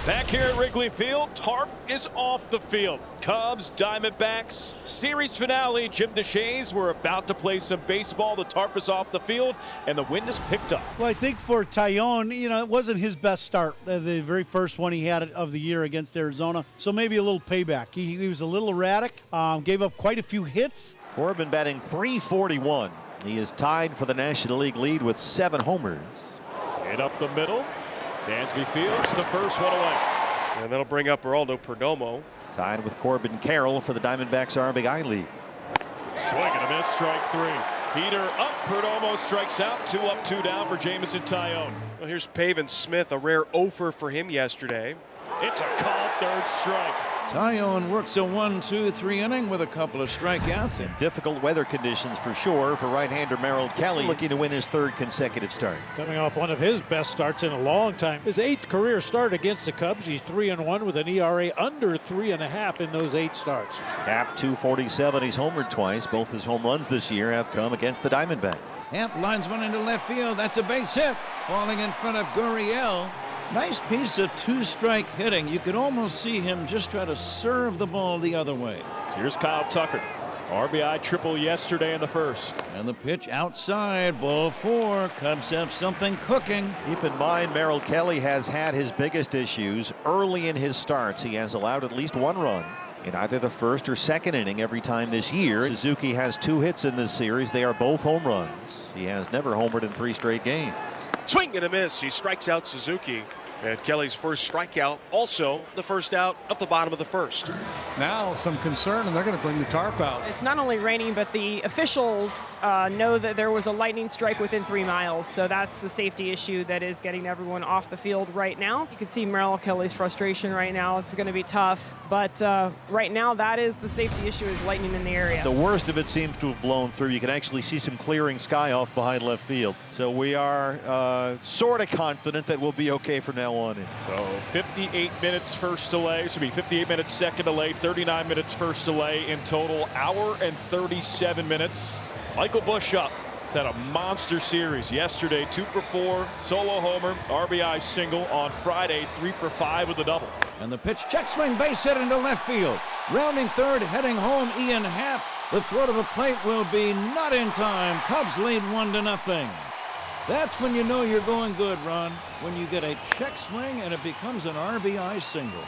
Back here at Wrigley Field, Tarp is off the field. Cubs, Diamondbacks, series finale. Jim DeShays, we're about to play some baseball. The Tarp is off the field, and the wind is picked up. Well, I think for Taillon, it wasn't his best start, the very first one he had of the year against Arizona. So maybe a little payback. He was a little erratic, gave up quite a few hits. Corbin batting .341. He is tied for the National League lead with 7 homers. Hit up the middle. Dansby fields the first one away. And that'll bring up Geraldo Perdomo. Tied with Corbin Carroll for the Diamondbacks RBI lead. Swing and a miss, strike 3. Heater up, Perdomo strikes out. 2 up, 2 down for Jamison Taillon. Well, here's Pavin Smith, a rare offer for him yesterday. It's a called third strike. Taillon works a 1-2-3 inning with a couple of strikeouts. In difficult weather conditions for sure for right-hander Merrill Kelly, looking to win his 3rd consecutive start. Coming off one of his best starts in a long time. His 8th career start against the Cubs. He's 3-1 with an ERA under 3.5 in those 8 starts. Happ .247. He's homered twice. Both his home runs this year have come against the Diamondbacks. Happ lines one into left field. That's a base hit. Falling in front of Gurriel. Nice piece of 2-strike hitting. You could almost see him just try to serve the ball the other way. Here's Kyle Tucker. RBI triple yesterday in the first. And the pitch outside, ball 4. Cubs have something cooking. Keep in mind, Merrill Kelly has had his biggest issues early in his starts. He has allowed at least 1 run in either the 1st or 2nd inning every time this year. Suzuki has 2 hits in this series. They are both home runs. He has never homered in 3 straight games. Swing and a miss. He strikes out Suzuki. And Kelly's first strikeout, also the first out of the bottom of the 1st. Now some concern, and they're going to bring the Tarp out. It's not only raining, but the officials know that there was a lightning strike within 3 miles. So that's the safety issue that is getting everyone off the field right now. You can see Merrill Kelly's frustration right now. It's going to be tough. But right now, that is the safety issue, is lightning in the area. The worst of it seems to have blown through. You can actually see some clearing sky off behind left field. So we are sort of confident that we'll be okay from now on in. So 58 minutes first delay. Should be 58 minutes second delay. 39 minutes first delay in total. Hour and 37 minutes. Michael Busch up. He's had a monster series yesterday. 2 for 4. Solo homer. RBI single on Friday. 3 for 5 with a double. And the pitch, check swing, base hit into left field. Rounding 3rd, heading home, Ian Happ. The throw to the plate will be not in time. Cubs lead 1-0. That's when you know you're going good, Ron. When you get a check swing and it becomes an RBI single.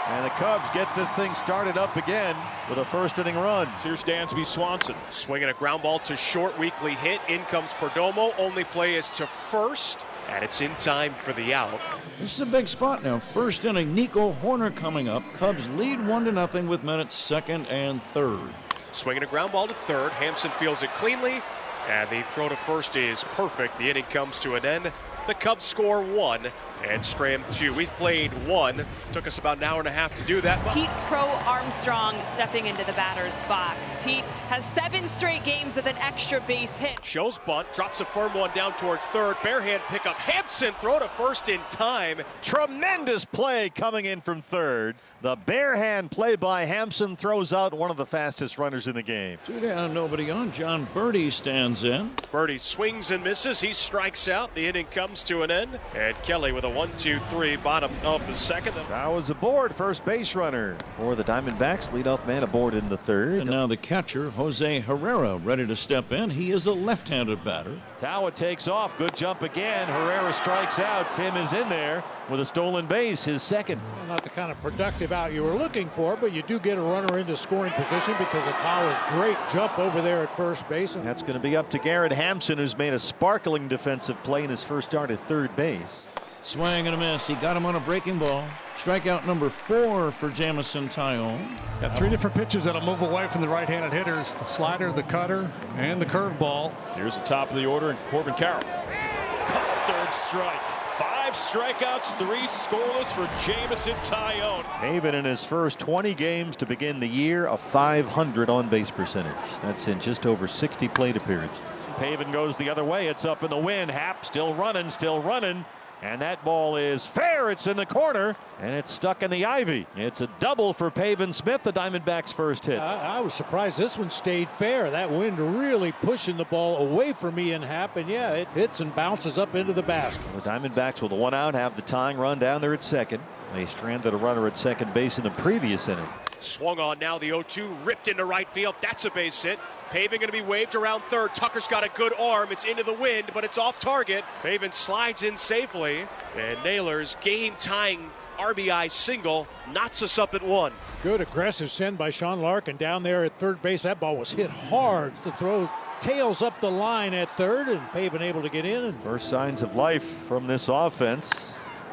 And the Cubs get the thing started up again with a 1st inning run. Here's Dansby Swanson. Swinging a ground ball to short, weakly hit. In comes Perdomo. Only play is to 1st. And it's in time for the out. This is a big spot now. 1st inning, Nico Horner coming up. Cubs lead 1-0 with minutes 2nd and 3rd. Swinging a ground ball to 3rd. Hampson fields it cleanly. And the throw to 1st is perfect. The inning comes to an end. The Cubs score 1 and Stram 2. We've played 1. Took us about an hour and a half to do that. Pete Crow Armstrong stepping into the batter's box. Pete has 7 straight games with an extra base hit. Shows bunt, drops a firm one down towards 3rd. Barehand pickup. Hampson throw to 1st in time. Tremendous play coming in from 3rd. The barehand play by Hampson throws out one of the fastest runners in the game. 2 down, nobody on. John Birdie stands in. Birdie swings and misses. He strikes out. The inning comes to an end. And Kelly with a 1-2-3 bottom of the 2nd. That was aboard first base runner for the Diamondbacks. Leadoff man aboard in the 3rd. And now the catcher, Jose Herrera, ready to step in. He is a left-handed batter. Tawa takes off. Good jump again. Herrera strikes out. Tim is in there with a stolen base, his 2nd. Not the kind of productive out you were looking for, but you do get a runner into scoring position because Atawa's great jump over there at first base. That's going to be up to Garrett Hampson, who's made a sparkling defensive play in his first start at 3rd base. Swing and a miss. He got him on a breaking ball. Strikeout number 4 for Jamison Taillon. Got 3 different pitches that'll move away from the right-handed hitters. The slider, the cutter, and the curveball. Here's the top of the order, and Corbin Carroll. Called 3rd strike. 5 strikeouts, 3 scoreless for Jamison Taillon. Haven in his first 20 games to begin the year, a .500 on-base percentage. That's in just over 60 plate appearances. Haven goes the other way. It's up in the wind. Happ still running, And that ball is fair. It's in the corner, and it's stuck in the ivy. It's a double for Pavin Smith, the Diamondbacks' first hit. I was surprised this one stayed fair. That wind really pushing the ball away from Ian Happ, and yeah, it hits and bounces up into the basket. The Diamondbacks with a one out have the tying run down there at second. They stranded a runner at second base in the previous inning. Swung on now, the 0-2 ripped into right field. That's a base hit. Pavin going to be waved around third. Tucker's got a good arm. It's into the wind, but it's off target. Pavin slides in safely, and Naylor's game-tying RBI single knots us up at 1. Good aggressive send by Sean Larkin down there at third base. That ball was hit hard to throw tails up the line at third, and Pavin able to get in. First signs of life from this offense.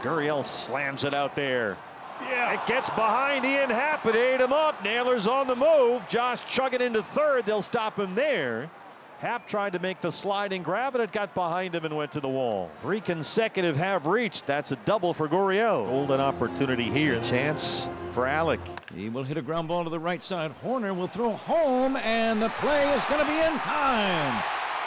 Gurriel slams it out there. Yeah, it gets behind Ian Happ. It ate him up. Naylor's on the move. Josh chugging into third. They'll stop him there. Happ tried to make the sliding grab, and it got behind him and went to the wall. 3 consecutive have reached. That's a double for Gurriel. Golden opportunity here. Chance for Alec. He will hit a ground ball to the right side. Horner will throw home, and the play is going to be in time.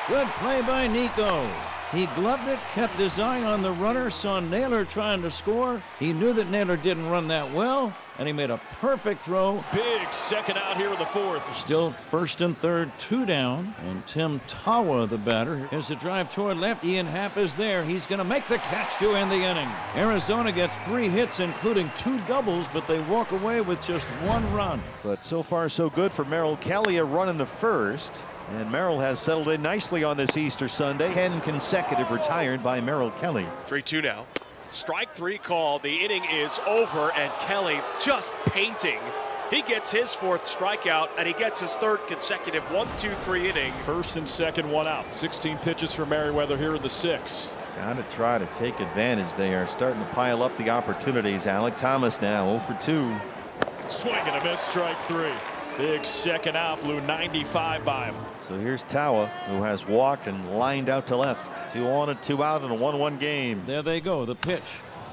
Good play by Nico. He gloved it, kept his eye on the runner, saw Naylor trying to score. He knew that Naylor didn't run that well, and he made a perfect throw. Big second out here in the fourth. Still first and third, 2 down, and Tim Tawa, the batter. Here's a drive toward left. Ian Happ is there. He's going to make the catch to end the inning. Arizona gets 3 hits, including 2 doubles, but they walk away with just 1 run. But so far so good for Merrill Kelly, a run in the first. And Merrill has settled in nicely on this Easter Sunday. 10 consecutive retired by Merrill Kelly. 3-2 now. Strike 3 called. The inning is over, and Kelly just painting. He gets his 4th strikeout, and he gets his 3rd consecutive 1-2-3 inning. First and second, 1 out. 16 pitches for Merriweather here in the 6th. Got to try to take advantage. They are starting to pile up the opportunities. Alec Thomas now 0 for 2. Swing and a miss, strike 3. Big second out, blew 95 by him. So here's Tawa, who has walked and lined out to left. 2 on and 2 out in a 1-1 game. There they go, the pitch.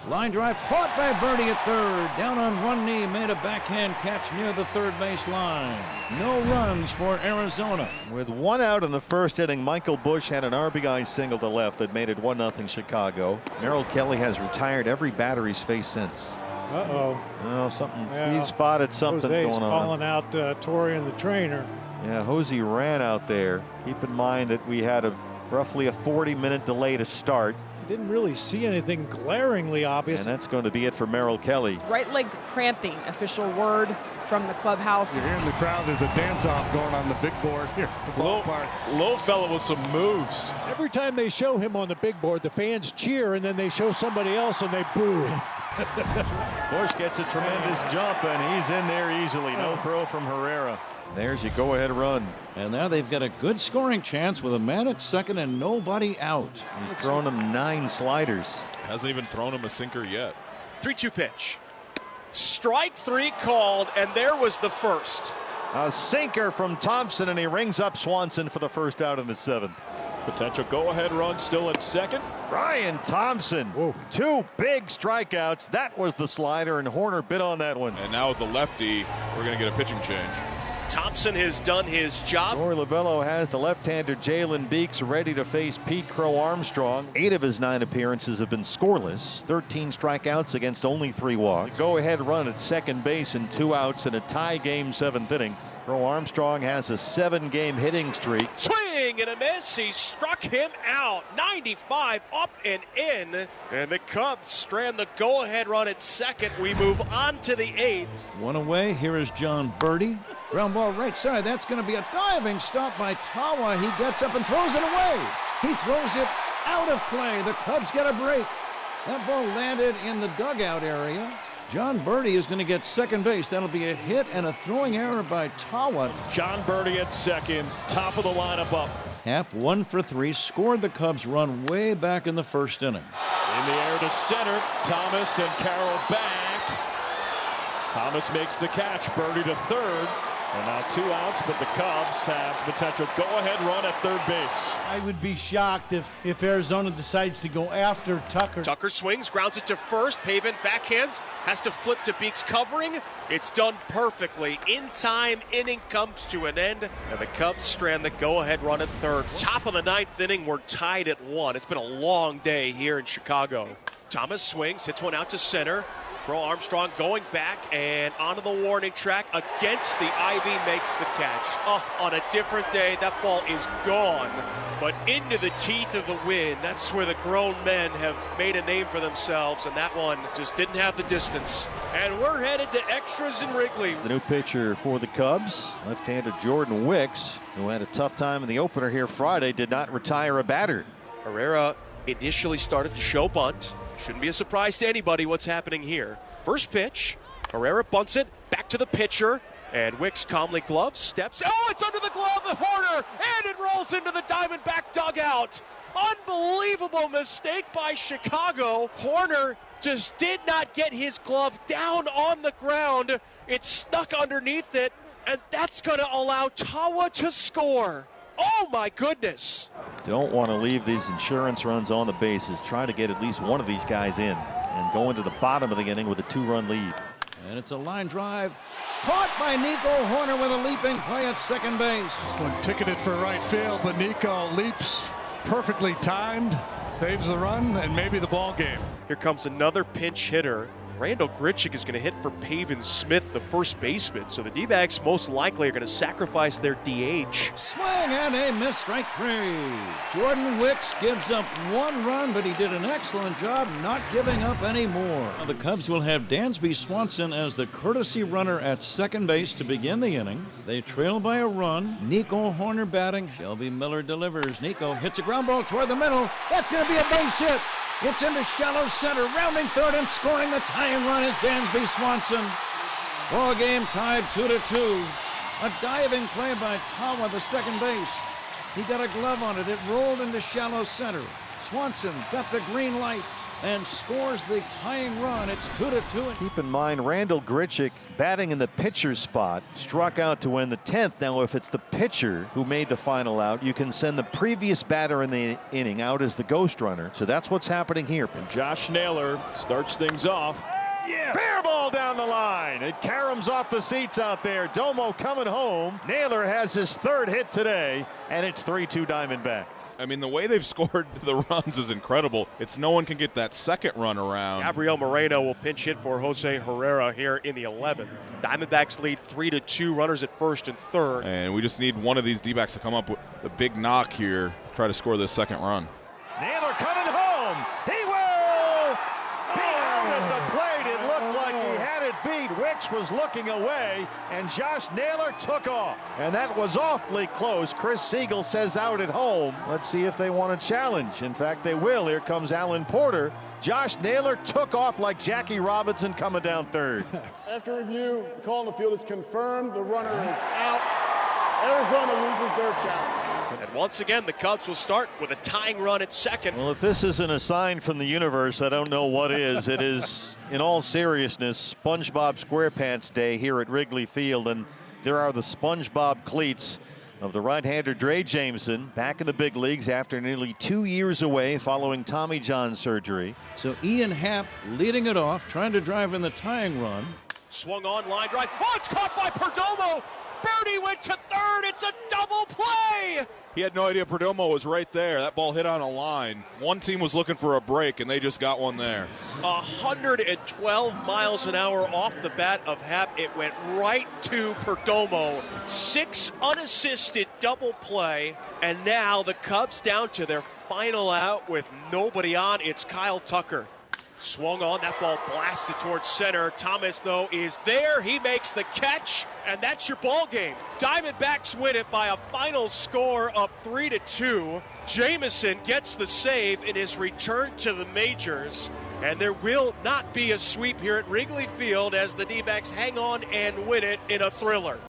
Line drive caught by Birdie at third. Down on one knee, made a backhand catch near the third base line. No runs for Arizona. With 1 out in the first inning, Michael Busch had an RBI single to left that made it 1-0 Chicago. Merrill Kelly has retired every batter he's faced since. Uh-oh. Well, something. Yeah. He spotted something Jose's going on. calling out Torian, the trainer. Yeah, Jose ran out there. Keep in mind that we had roughly a 40-minute delay to start. Didn't really see anything glaringly obvious. And that's going to be it for Merrill Kelly. Right leg cramping, official word from the clubhouse. You're hearing the crowd. There's a dance-off going on the big board here at the ballpark. Low fella with some moves. Every time they show him on the big board, the fans cheer, and then they show somebody else and they boo. Busch gets a tremendous jump, and he's in there easily. No throw from Herrera. There's your go-ahead run. And now they've got a good scoring chance with a man at second and nobody out. He's thrown him 9 sliders. Hasn't even thrown him a sinker yet. 3-2 pitch. Strike 3 called, and there was the first. A sinker from Thompson, and he rings up Swanson for the first out in the 7th. Potential go-ahead run still at second. Ryan Thompson. Whoa. 2 big strikeouts. That was the slider, and Horner bit on that one. And now with the lefty, we're going to get a pitching change. Thompson has done his job. Rory Lavello has the left-hander Jalen Beeks ready to face Pete Crow Armstrong. 8 of his 9 appearances have been scoreless. 13 strikeouts against only 3 walks. Go-ahead run at second base and 2 outs in a tie game 7th inning. Crow Armstrong has a 7-game hitting streak. Swing and a miss. He struck him out. 95 up and in. And the Cubs strand the go-ahead run at second. We move on to the 8th. 1 away. Here is John Birdie. Ground ball right side. That's going to be a diving stop by Tawa. He gets up and throws it away. He throws it out of play. The Cubs get a break. That ball landed in the dugout area. John Birdie is going to get second base. That'll be a hit and a throwing error by Tawa. John Birdie at second, top of the lineup up. Happ 1 for 3, scored the Cubs run way back in the first inning. In the air to center, Thomas and Carroll back. Thomas makes the catch, Birdie to third. And now 2 outs, but the Cubs have potential go-ahead run at third base. I would be shocked if Arizona decides to go after Tucker. Tucker swings, grounds it to first. Pavin backhands, has to flip to Beeks covering. It's done perfectly. In time, inning comes to an end, and the Cubs strand the go-ahead run at third. Top of the 9th inning, we're tied at 1. It's been a long day here in Chicago. Thomas swings, hits one out to center. Crow Armstrong going back and onto the warning track against the ivy, makes the catch. Oh, on a different day, that ball is gone, but into the teeth of the wind. That's where the grown men have made a name for themselves, and that one just didn't have the distance. And we're headed to extras in Wrigley. The new pitcher for the Cubs, left-hander Jordan Wicks, who had a tough time in the opener here Friday, did not retire a batter. Herrera initially started to show bunt. Shouldn't be a surprise to anybody what's happening here. First pitch, Herrera bunts it back to the pitcher, and Wicks calmly gloves, steps. Oh, it's under the glove of Horner, and it rolls into the Diamondback dugout. Unbelievable mistake by Chicago. Horner just did not get his glove down on the ground. It stuck underneath it, and that's going to allow Tawa to score. Oh my goodness. Don't want to leave these insurance runs on the bases. Try to get at least one of these guys in and go into the bottom of the inning with a 2-run lead. And it's a line drive. Caught by Nico Horner with a leaping play at second base. This one ticketed for right field, but Nico leaps perfectly timed, saves the run, and maybe the ball game. Here comes another pinch hitter. Randall Grichuk is going to hit for Pavin Smith, the first baseman. So the D-backs most likely are going to sacrifice their DH. Swing and a miss, strike 3. Jordan Wicks gives up 1 run, but he did an excellent job not giving up any more. Now the Cubs will have Dansby Swanson as the courtesy runner at second base to begin the inning. They trail by a run. Nico Horner batting. Shelby Miller delivers. Nico hits a ground ball toward the middle. That's going to be a base hit. It's into shallow center, rounding third and scoring the tying run is Dansby Swanson. Ball game tied 2-2. A diving play by Tawa, the second base. He got a glove on it. It rolled into shallow center. Swanson got the green light and scores the tying run. It's 2-2. Keep in mind, Randall Grichuk batting in the pitcher's spot, struck out to win the 10th. Now, if it's the pitcher who made the final out, you can send the previous batter in the inning out as the ghost runner. So that's what's happening here. And Josh Naylor starts things off. Yeah. Fair ball down the line. It caroms off the seats out there. Domo coming home. Naylor has his 3rd hit today, and it's 3-2 Diamondbacks. I mean, the way they've scored the runs is incredible. It's no one can get that second run around. Gabriel Moreno will pinch hit for Jose Herrera here in the 11th. Diamondbacks lead 3-2, runners at first and third. And we just need one of these D-backs to come up with a big knock here, try to score this second run. Naylor coming home. He will! Beyond the plate. It looked like he had it beat. Wicks was looking away, and Josh Naylor took off. And that was awfully close. Chris Siegel says out at home. Let's see if they want to challenge. In fact, they will. Here comes Alan Porter. Josh Naylor took off like Jackie Robinson coming down third. After review, the call on the field is confirmed. The runner is out. Arizona loses their challenge. And once again, the Cubs will start with a tying run at second. Well, if this isn't a sign from the universe, I don't know what is. It is, in all seriousness, SpongeBob SquarePants Day here at Wrigley Field, and there are the SpongeBob cleats of the right-hander Dre Jameson back in the big leagues after nearly 2 years away following Tommy John surgery. So Ian Happ leading it off, trying to drive in the tying run. Swung on, line drive. Oh, it's caught by Perdomo. Birdie went to third. It's a double play. He had no idea Perdomo was right there. That ball hit on a line. One team was looking for a break, and they just got one there. 112 miles an hour off the bat of Happ. It went right to Perdomo. 6 unassisted double play, and now the Cubs down to their final out with nobody on. It's Kyle Tucker. Swung on, that ball blasted towards center. Thomas, though, is there. He makes the catch, and that's your ball game. Diamondbacks win it by a final score of 3-2. Jameson gets the save in his return to the majors, and there will not be a sweep here at Wrigley Field as the D-backs hang on and win it in a thriller.